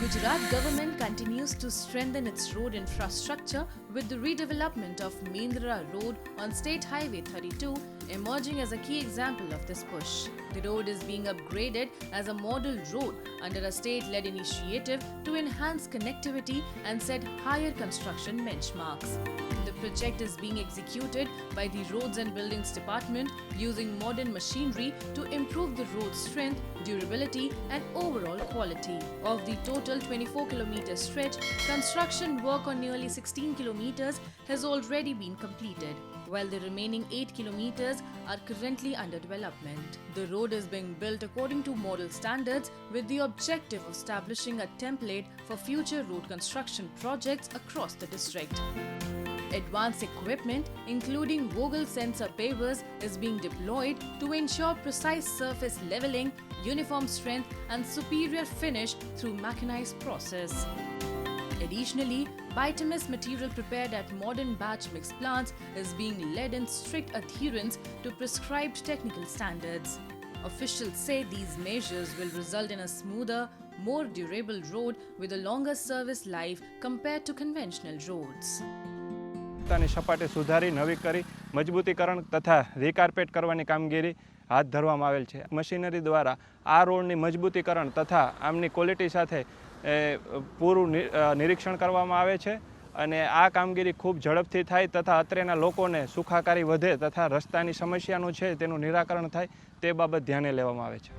Gujarat government continues to strengthen its road infrastructure with the redevelopment of Mendra Road on State Highway 32 emerging as a key example of this push. The road is being upgraded as a model road under a state-led initiative to enhance connectivity and set higher construction benchmarks. The project is being executed by the Roads and Buildings Department using modern machinery to improve the road's strength, durability and overall quality. Of the total 24-kilometer stretch, construction work on nearly 16 kilometers has already been completed, while the remaining 8 kilometers are currently under development. The road is being built according to model standards with the objective of establishing a template for future road construction projects across the district. Advanced equipment, including Vogel sensor pavers, is being deployed to ensure precise surface leveling, uniform strength, and superior finish through mechanized process. Additionally, bituminous material prepared at modern batch mix plants is being led in strict adherence to prescribed technical standards. Officials say these measures will result in a smoother, more durable road with a longer service life compared to conventional roads. રસ્તાની સપાટી સુધારી નવી કરી મજબૂતીકરણ તથા recarpet કરવાની કામગીરી હાથ ધરવામાં આવેલ છે. મશીનરી દ્વારા આ રોડની મજબૂતીકરણ તથા આમની ક્વોલિટી સાથે પૂરું નિરીક્ષણ કરવામાં આવે છે અને આ કામગીરી ખૂબ ઝડપથી થાય તથા અત્રેના લોકોને સુખાકારી વધે તથા રસ્તાની સમસ્યાનું છે તેનું નિરાકરણ થાય તે બાબત ધ્યાને લેવામાં આવે છે.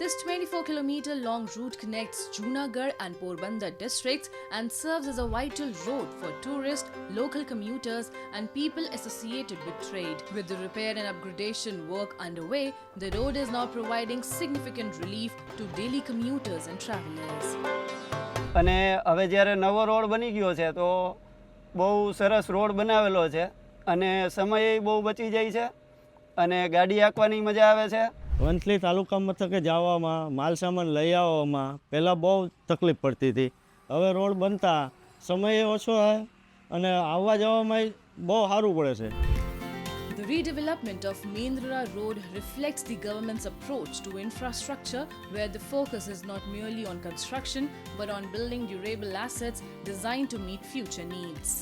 This 24-kilometer long route connects Junagadh and Porbandar districts and serves as a vital road for tourists, local commuters and people associated with trade. With the repair and upgradation work underway, the road is now providing significant relief to daily commuters and travelers. અને હવે જ્યારે નવો road બની ગયો છે તો બહુ સરસ રોડ બનાવેલો છે અને સમય બહુ બચી જાય છે અને ગાડી હાંકવાની મજા આવે છે. વંથલી તાલુકા મથકે જવામાં માલ સામાન લઈ આવવામાં પહેલાં બહુ તકલીફ પડતી હતી. હવે રોડ બનતા સમય ઓછો છે અને આવવા જવામાં બહુ સારું પડે છે. The redevelopment of Mendra Road reflects the government's approach to infrastructure, where the focus is not merely on construction but on building durable assets designed to meet future needs.